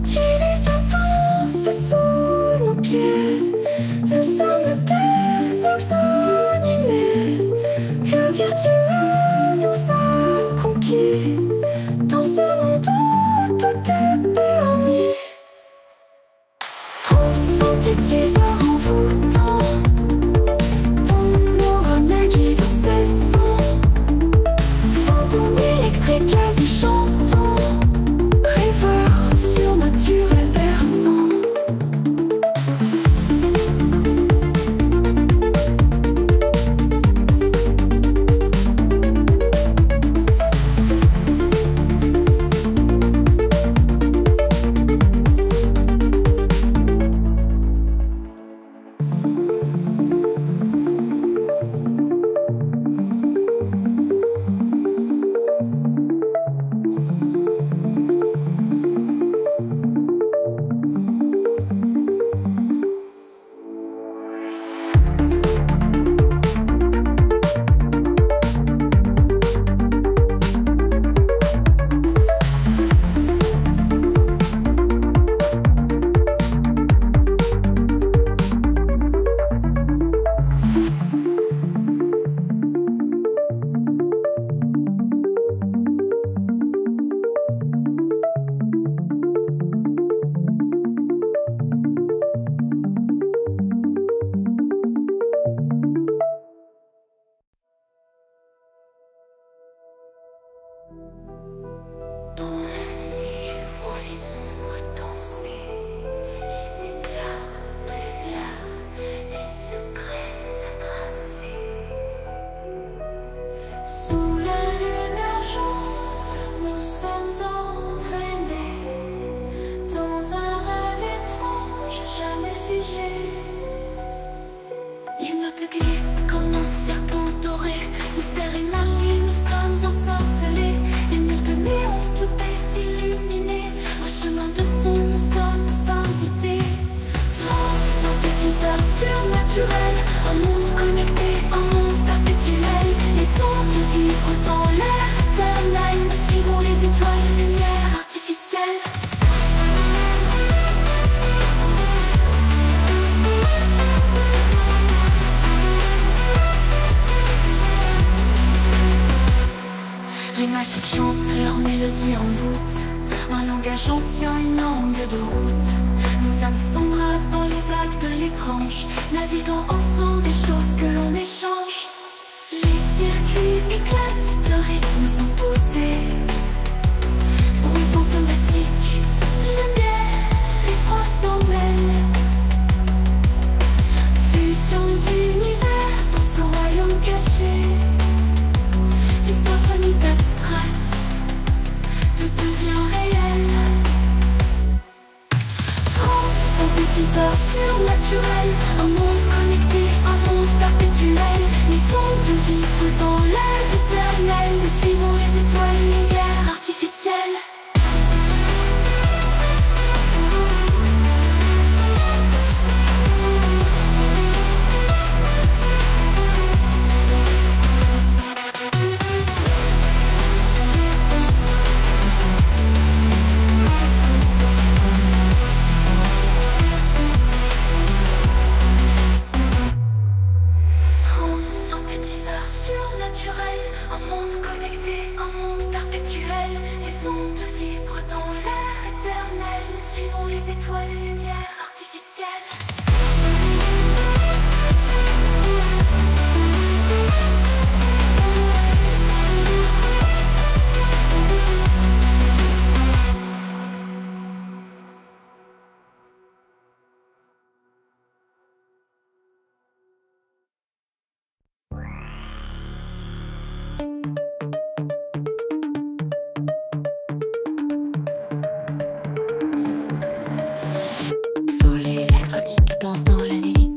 L'illusion danse sous nos pieds. Nous sommes des êtres animés. Le virtuel nous a conquis. Dans ce monde où tout est permis. Prends synthétiseur envoûtant. Ton aura me guide incessant. Fantôme électrique quasi chantant. Rêveur surnaturel berçant. Naviguant ensemble des choses que l'on échange. Les circuits éclatent de rythmes imposés. Bruit fantomatique, lumière et froid sans elle. Fusion d'univers dans ce royaume caché. Les symphonies abstraites, tout devient réel. Synthétiseur surnaturel, un monde connecté, un monde perpétuel. Les ondes de vie dans l'air éternel. Nous suivons les étoiles, lumière artificielle. naturel, un monde connecté, un monde perpétuel. Les ondes vibrent dans l'air éternel. Nous suivons les étoiles, lumière artificielle. Soleil électronique danse dans la nuit.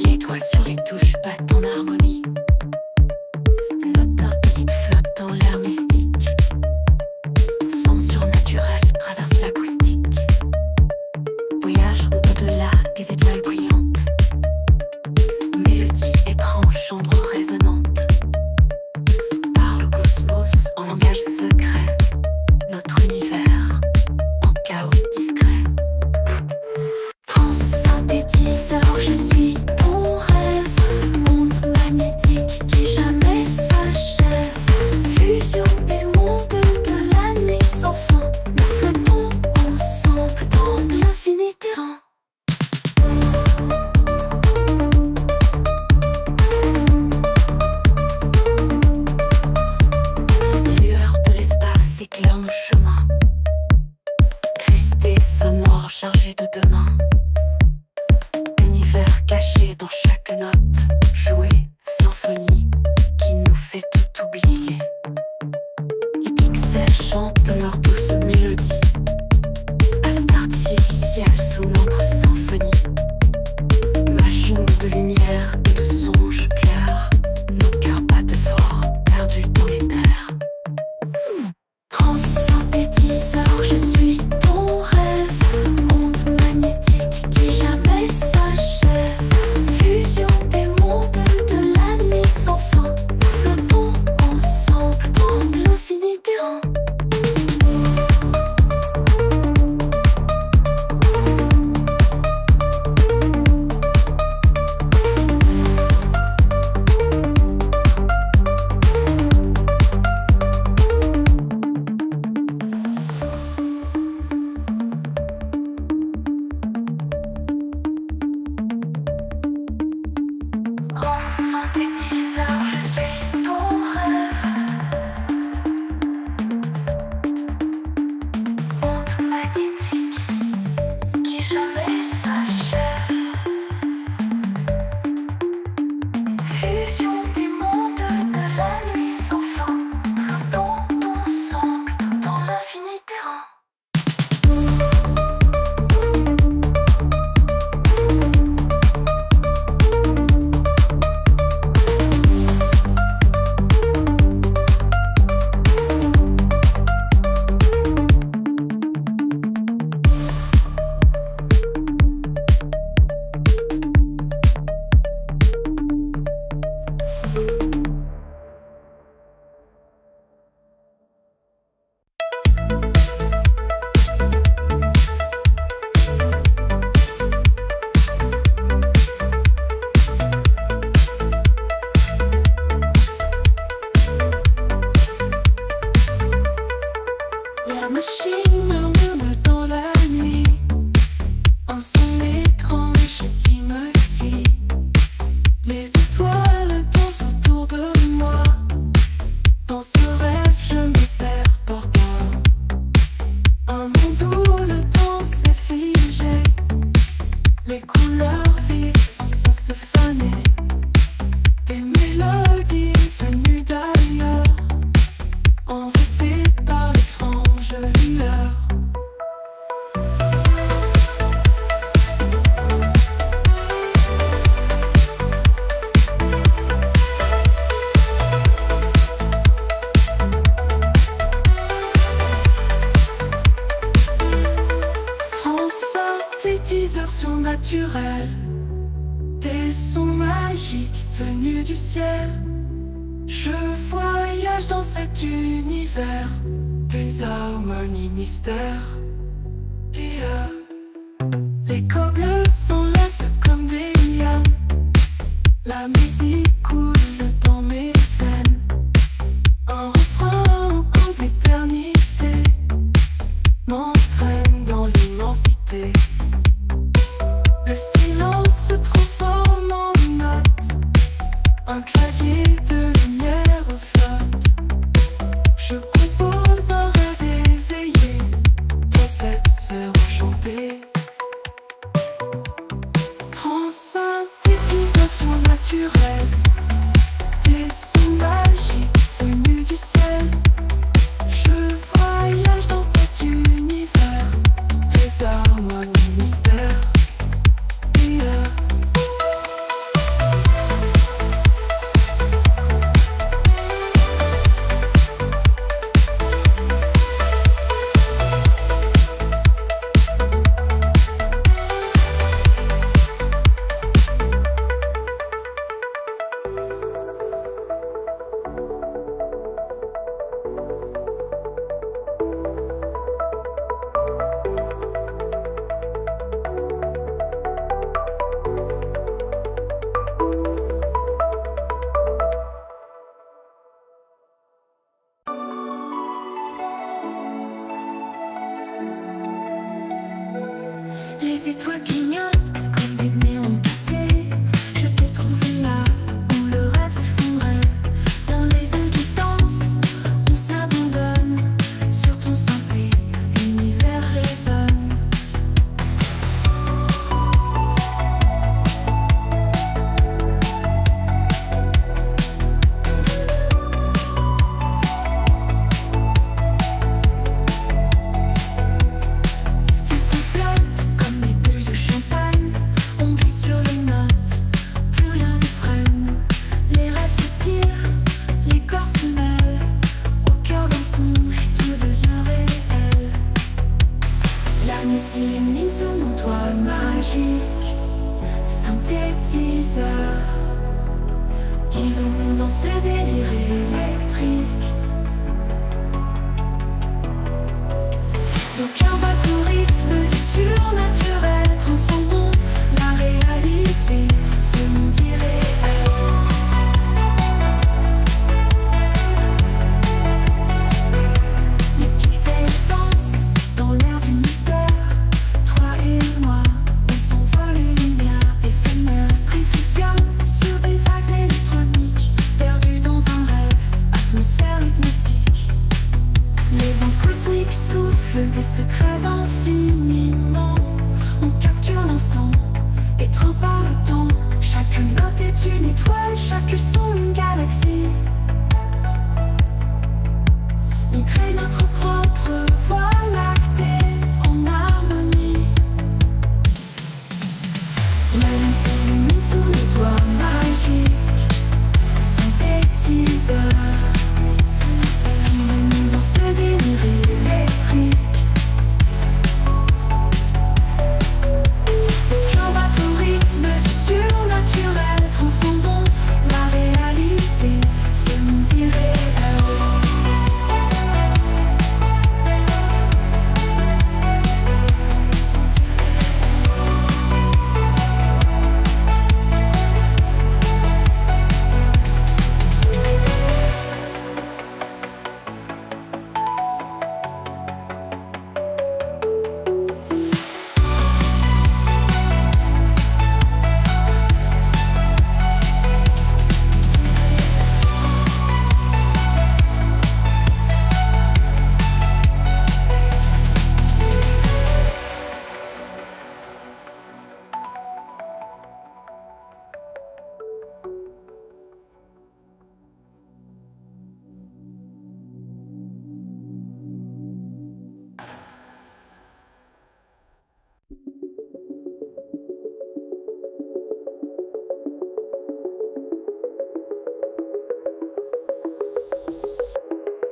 Les doigts sur les touches battent en harmonie. Notes invisibles flottent dans l'air mystique. Son surnaturel traverse l'acoustique. Voyage au-delà des étoiles brillantes. Mélodie étrange, chambre résonnante. Par le cosmos en langage secret. Notre univers en chaos discret. Synthétiseur, je suis ton rêve. Onde magnétique qui jamais s'achève. Fusion des mondes de la nuit sans fin. Nous flottons ensemble dans l'infini terrain. Lueur de l'espace éclaire nos chemins. Cristaux sonores chargés de demain. Univers caché dans chaque note. Jouer, symphonie qui nous fait tout oublier. Les pixels chantent leur douce mélodie. Astre artificiel sous notre symphonie. Machine de lumière et de songes clairs. Nos cœurs battent fort, perdus dans l'éther. Transsynthétiseur, je suis ton rêve. Onde magnétique qui jamais s'achève. Fusion des mondes de la nuit sans fin. Nous flottons ensemble dans l'infini terrain. Synthétiseur, je suis ton rêve. Onde magnétique qui jamais s'achève. Fusion des mondes de la nuit sans fin. Flottons ensemble dans l'infini terrain. La machine murmure dans la nuit. Un son étrange qui me suit. Les étoiles dansent autour de moi. Dans ce rêve je me perds parfois. Un monde où le temps s'est figé. Les couleurs vivent sans se faner. Des mélodies venues d'ailleurs. Envoûté par l'étrange lueur. Synthétiseur surnaturel. Des sons magiques venus du ciel. Je voyage dans cet univers. Des harmonies mystères. Les corps bleus s'enlacent comme des lianes. La musique coule dans étoiles clignotent comme des néons passés. Je t'ai trouvé là où le rêve s'effondrait. Dans les ondes qui dansent, on s'abandonne. Sur ton synthé, l'univers résonne. Le sang flotte comme des bulles de champagne. On glisse sur les notes, plus rien ne freine. Les rêves s'étirent, les corps se mêlent. Au cœur d'un songe, tout devient réel. La nuit s'illumine sous nos doigts magiques. Synthétiseur, guide-nous dans ce délire électrique. Nos cœurs battent au rythme du surnaturel. Transcendons la réalité, ce monde irréel. Les pixels dansent dans l'air du mystère. Toi et moi, on s'envole une lumière éphémère. L'esprit fusionne sur des vagues électroniques, perdus dans un rêve, atmosphère hypnotique. Les vents cosmiques soufflent des secrets infiniment. On capture l'instant, étreint par le temps. Chaque note est une étoile, chaque son une galaxie. On crée notre propre voie lactée en harmonie. La nuit s'illumine sous les doigts magiques. Synthétiseur, guide-nous dans ce délire électrique. Cœur bat au rythme du surnaturel. Transcendons la réalité, ce monde irréel.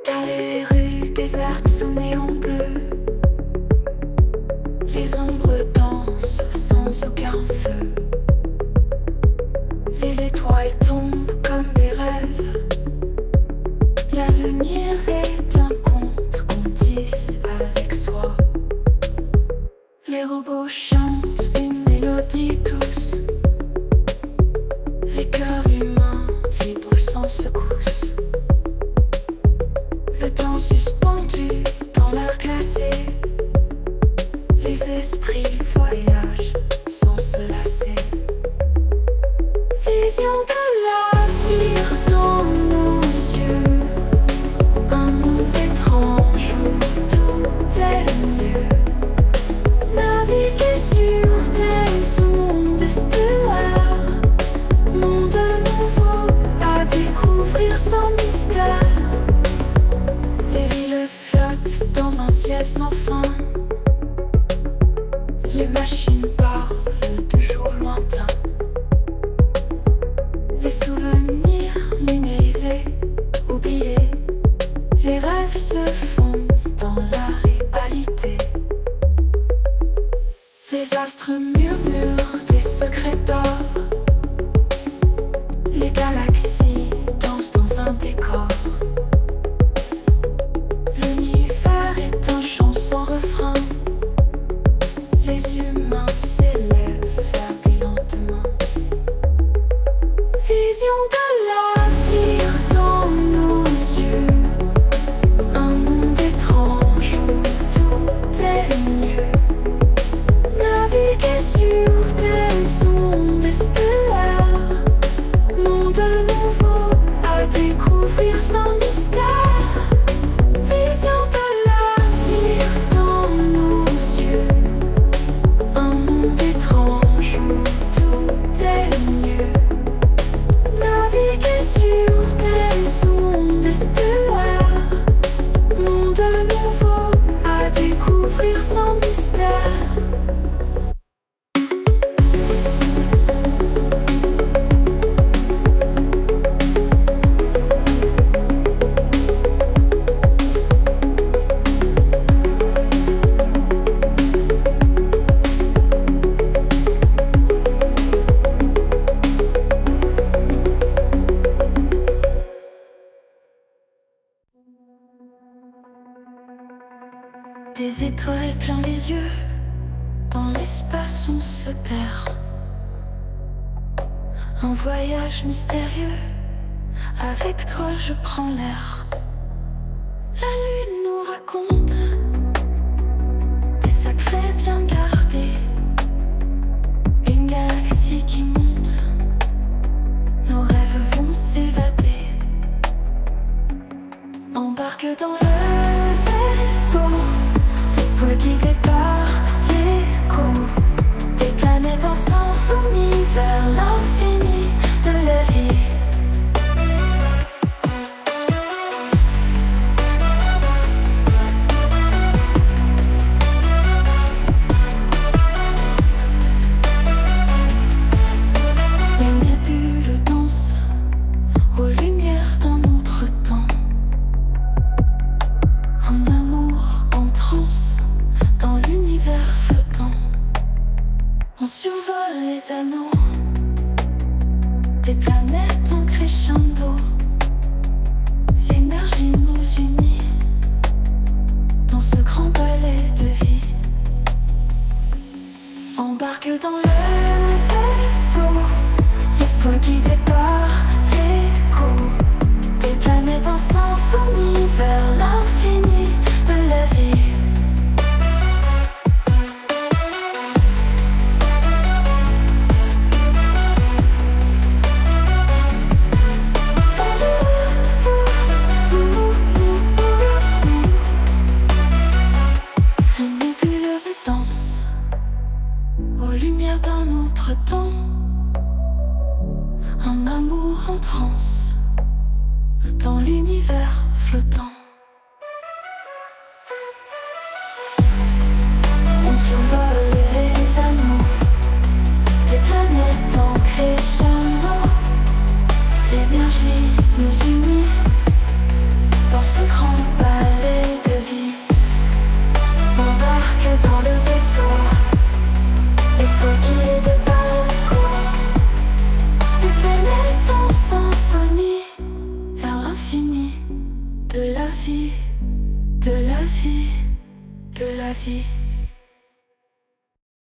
Dans les rues désertes sous néon bleu, les ombres dansent sans aucun feu. Les étoiles tombent comme des rêves. L'avenir est un conte qu'on tisse avec soi. Les robots chantent une mélodie douce. Les cœurs humains vibrent sans secousse. Le temps suspendu dans l'air glacé. Les esprits voyagent sans se lasser. Vision de l'avenir dans nos yeux. Un monde étrange où tout est mieux. Naviguer sur des ondes stellaires. Monde nouveau à découvrir sans mystère. Les villes flottent dans un ciel sans fin. Les machines parlent de jours lointains. Les souvenirs numérisés, oubliés. Les rêves se font dans la réalité. Les astres murmurent des secrets d'or. Les galaxies dansent dans un décor. L'univers est un chant sans refrain. des étoiles plein les yeux. Dans l'espace on se perd. Un voyage mystérieux. Avec toi je prends l'air. La lune nous raconte des secrets bien gardés. Une galaxie qui monte. Nos rêves vont s'évader. Embarque dans le vaisseau. Laisse-toi guider par l'écho des planètes en symphonie vers l'infini de la vie. Les nébules dansent aux lumières d'un autre temps. Un amour en transe dans l'univers flottant. On survole les anneaux des planètes en crescendo. L'énergie nous unit dans ce grand ballet de vie. Embarque dans le vaisseau. Laisse-toi guider par l'écho des planètes en symphonie vers l'infini de la vie. Les nébuleuses dansent aux lumières d'un autre temps. Un amour en transe dans l'univers flottant. On survole les anneaux des planètes en crescendo. L'énergie nous unit dans ce grand ballet de vie. Embarque dans le vaisseau. Laisse-toi guider par l'écho des planètes en symphonie vers l'infini de la vie, de la vie, de la vie.